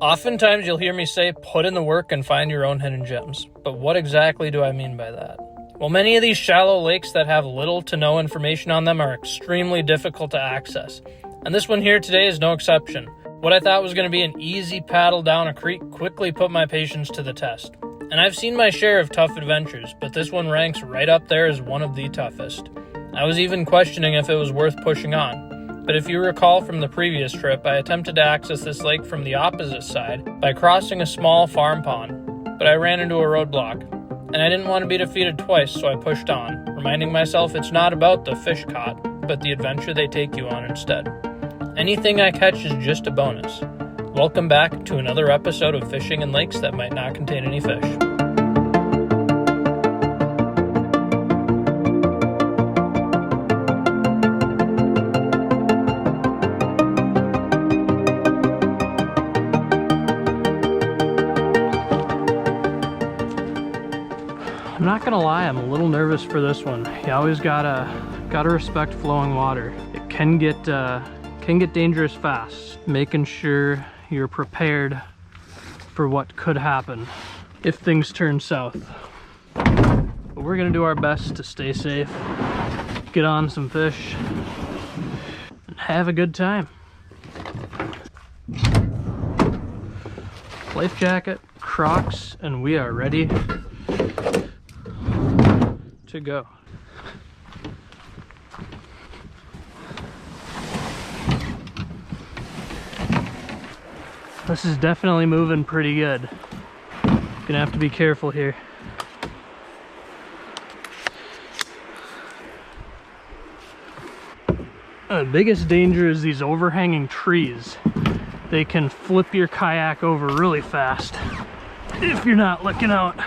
Oftentimes you'll hear me say, put in the work and find your own hidden gems. But what exactly do I mean by that? Well, many of these shallow lakes that have little to no information on them are extremely difficult to access. And this one here today is no exception. What I thought was going to be an easy paddle down a creek quickly put my patience to the test. And I've seen my share of tough adventures, but this one ranks right up there as one of the toughest. I was even questioning if it was worth pushing on. But if you recall from the previous trip, I attempted to access this lake from the opposite side by crossing a small farm pond, but I ran into a roadblock, and I didn't want to be defeated twice, so I pushed on, reminding myself it's not about the fish caught, but the adventure they take you on instead. Anything I catch is just a bonus. Welcome back to another episode of Fishing in Lakes That Might Not Contain Any Fish. I'm not gonna lie, I'm a little nervous for this one. You always gotta respect flowing water. It can get dangerous fast. Making sure you're prepared for what could happen if things turn south. But we're gonna do our best to stay safe, get on some fish, and have a good time. Life jacket, Crocs, and we are ready to go. This is definitely moving pretty good. Gonna have to be careful here. The biggest danger is these overhanging trees. They can flip your kayak over really fast if you're not looking out.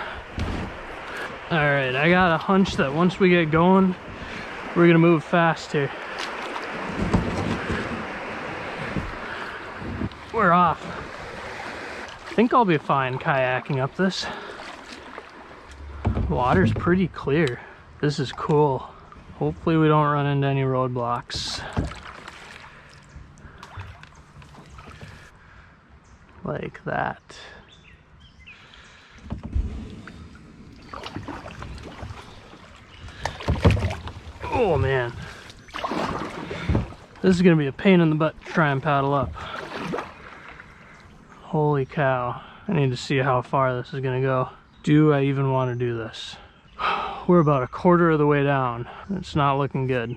All right, I got a hunch that once we get going, we're gonna move fast here. We're off. I think I'll be fine kayaking up this. Water's pretty clear. This is cool. Hopefully we don't run into any roadblocks. Like that. Oh man, this is gonna be a pain in the butt to try and paddle up. Holy cow, I need to see how far this is gonna go. Do I even want to do this? We're about a quarter of the way down. It's not looking good.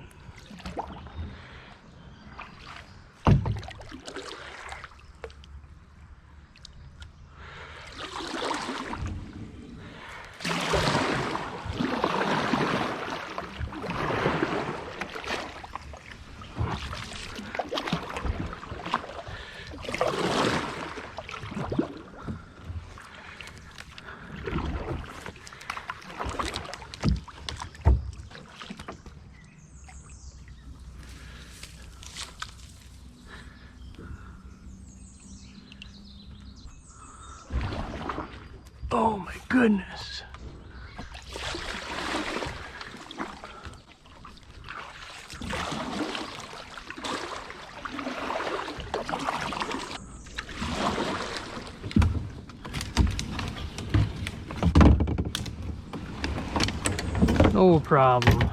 Oh my goodness. No problem.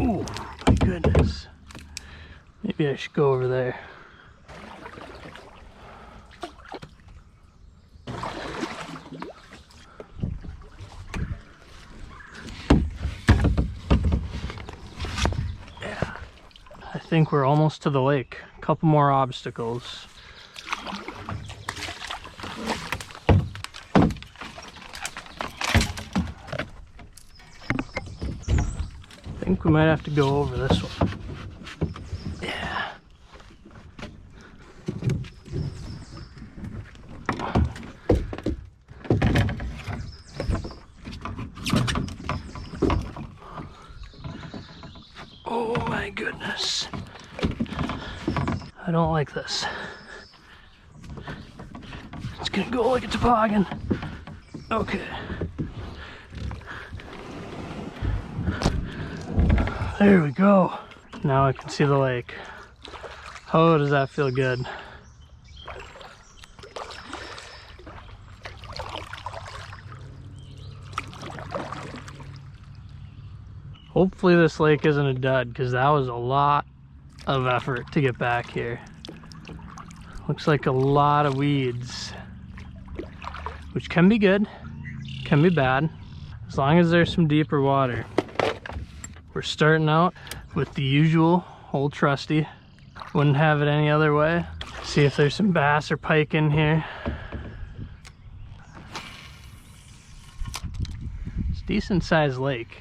Oh my goodness. Maybe I should go over there. Yeah. I think we're almost to the lake. A couple more obstacles. I think we might have to go over this one. Oh my goodness. I don't like this. It's gonna go like a toboggan. Okay. There we go. Now I can see the lake. Oh, does that feel good? Hopefully this lake isn't a dud, because that was a lot of effort to get back here. Looks like a lot of weeds, which can be good, can be bad, as long as there's some deeper water. We're starting out with the usual old trusty. Wouldn't have it any other way. See if there's some bass or pike in here. It's a decent sized lake.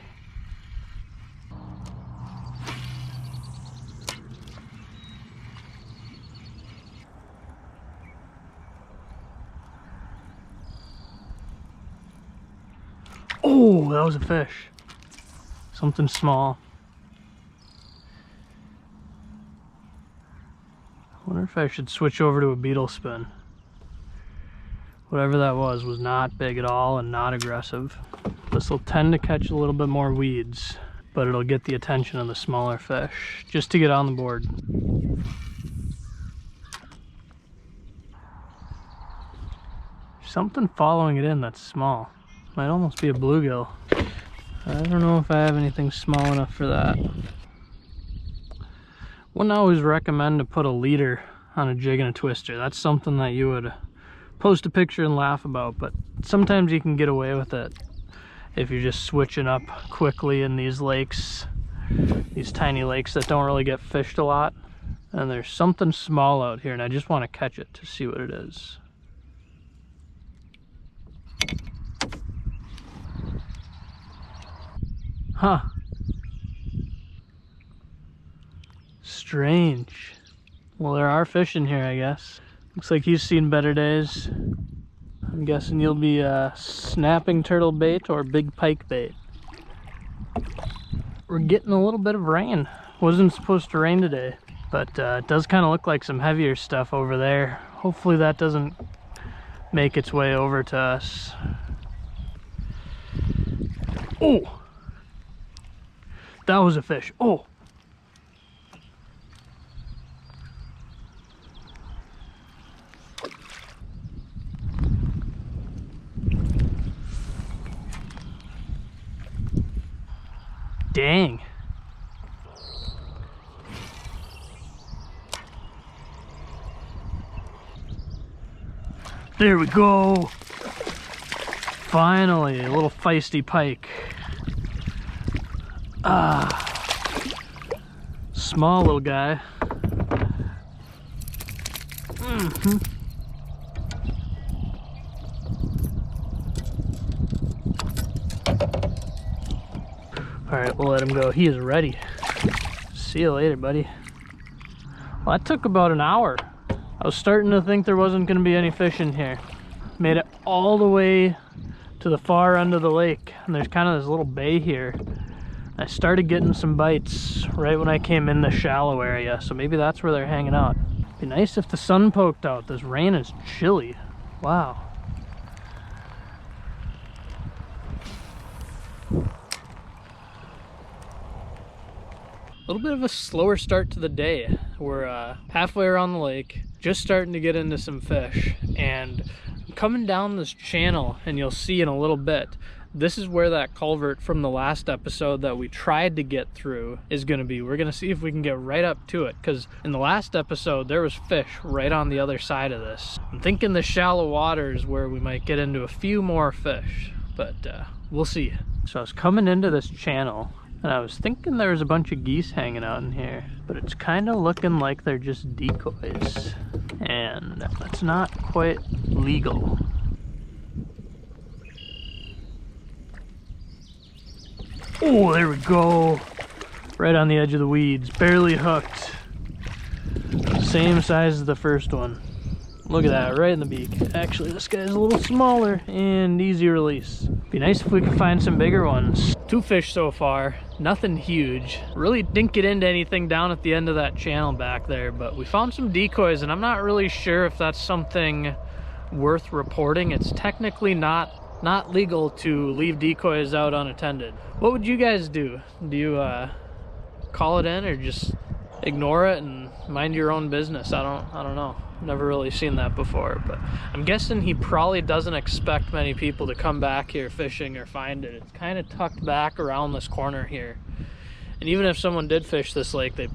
Oh, that was a fish. Something small. I wonder if I should switch over to a beetle spin. Whatever that was not big at all and not aggressive. This will tend to catch a little bit more weeds, but it'll get the attention of the smaller fish just to get on the board. Something following it in that's small. Might almost be a bluegill. I don't know if I have anything small enough for that. Wouldn't always recommend to put a leader on a jig and a twister. That's something that you would post a picture and laugh about, but sometimes you can get away with it if you're just switching up quickly in these lakes, these tiny lakes that don't really get fished a lot. And there's something small out here and I just want to catch it to see what it is. Huh. Strange. Well, there are fish in here, I guess. Looks like he's seen better days. I'm guessing you'll be snapping turtle bait or big pike bait. We're getting a little bit of rain. Wasn't supposed to rain today, but it does kind of look like some heavier stuff over there. Hopefully that doesn't make its way over to us. Oh! That was a fish. Oh! Dang. There we go. Finally, a little feisty pike. Small little guy. All right, we'll let him go. He is ready. See you later, buddy. Well, that took about an hour. I was starting to think there wasn't going to be any fish in here. Made it all the way to the far end of the lake, and there's kind of this little bay here. I started getting some bites right when I came in the shallow area, so maybe that's where they're hanging out. Be nice if the sun poked out. This rain is chilly. Wow. A little bit of a slower start to the day. We're halfway around the lake, just starting to get into some fish, and I'm coming down this channel, and you'll see in a little bit, this is where that culvert from the last episode that we tried to get through is going to be. We're going to see if we can get right up to it, because in the last episode there was fish right on the other side of this. I'm thinking the shallow water is where we might get into a few more fish, but we'll see. So I was coming into this channel and I was thinking there was a bunch of geese hanging out in here, but it's kind of looking like they're just decoys, and that's not quite legal. Oh, there we go. Right on the edge of the weeds, barely hooked. Same size as the first one. Look at that, right in the beak. Actually, this guy's a little smaller and easy release. Be nice if we could find some bigger ones. 2 fish so far, nothing huge. Really didn't get into anything down at the end of that channel back there, but we found some decoys, and I'm not really sure if that's something worth reporting. It's technically not legal to leave decoys out unattended. What would you guys do? Do call it in or just ignore it and mind your own business. I don't know. Never really seen that before, but I'm guessing he probably doesn't expect many people to come back here fishing or find it. It's kind of tucked back around this corner here. And even if someone did fish this lake, they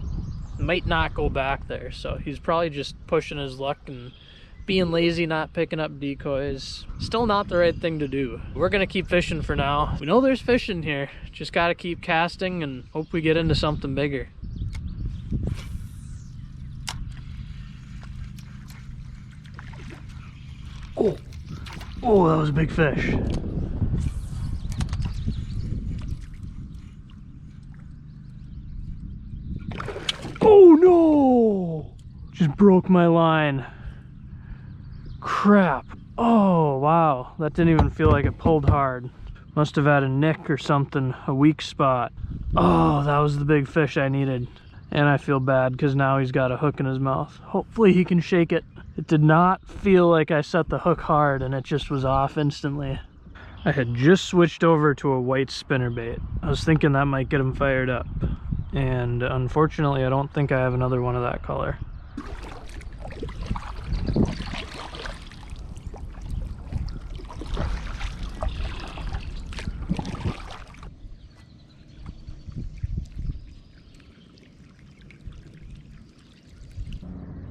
might not go back there. So he's probably just pushing his luck and being lazy, not picking up decoys. Still not the right thing to do. We're gonna keep fishing for now. We know there's fish in here. Just gotta keep casting and hope we get into something bigger. Oh, that was a big fish. Oh no! Just broke my line. Crap. Oh wow, that didn't even feel like it pulled hard. Must have had a nick or something, a weak spot. Oh, that was the big fish I needed. And I feel bad because now he's got a hook in his mouth. Hopefully he can shake it. It did not feel like I set the hook hard and it just was off instantly. I had just switched over to a white spinnerbait. I was thinking that might get him fired up. And unfortunately, I don't think I have another one of that color.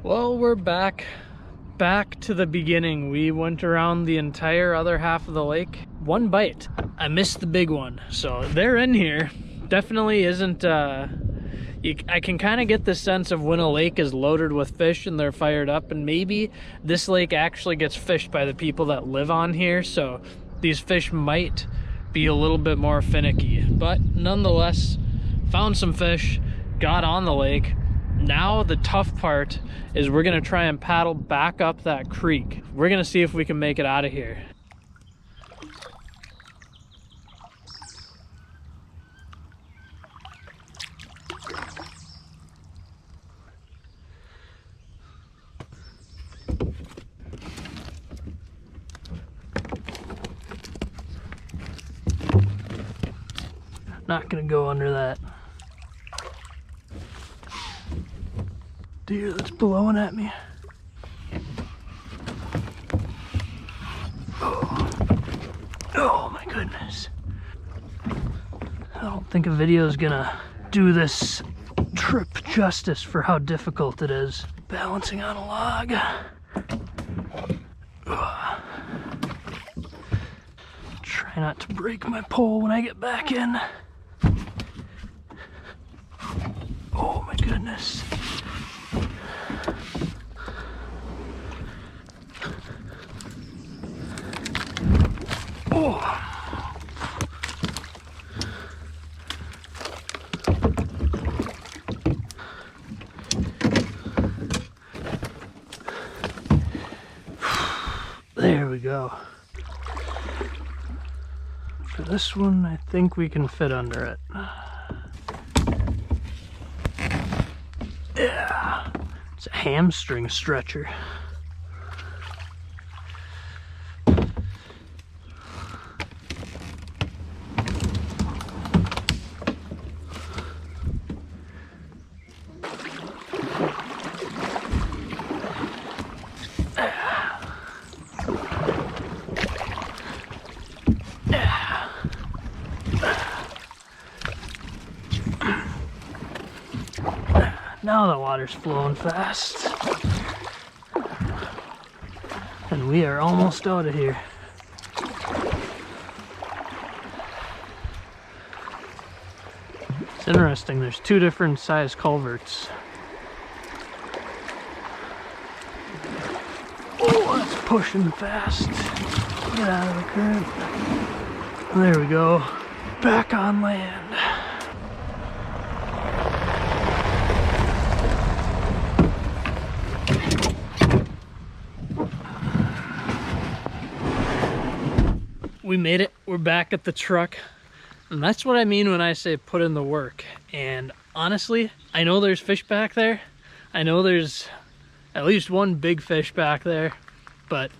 Well, we're back to the beginning. We went around the entire other half of the lake. One bite. I missed the big one. So they're in here. Definitely isn't, I can kind of get the sense of when a lake is loaded with fish and they're fired up, and maybe this lake actually gets fished by the people that live on here. So these fish might be a little bit more finicky, but nonetheless, found some fish, got on the lake. Now the tough part is we're gonna try and paddle back up that creek. We're gonna see if we can make it out of here. Not gonna go under that. Deer that's blowing at me. Oh my goodness. I don't think a video is gonna do this trip justice for how difficult it is. Balancing on a log. Try not to break my pole when I get back in. Oh my goodness. Oh. There we go. For this one, I think we can fit under it. Yeah, it's a hamstring stretcher. Now the water's flowing fast. And we are almost out of here. It's interesting, there's two different size culverts. Oh, that's pushing fast. Get out of the current. There we go. Back on land. We made it. We're back at the truck. And that's what I mean when I say put in the work. And honestly, I know there's fish back there. I know there's at least one big fish back there. But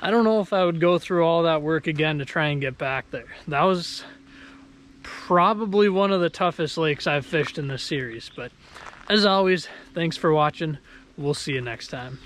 I don't know if I would go through all that work again to try and get back there. That was probably one of the toughest lakes I've fished in this series. But as always, thanks for watching. We'll see you next time.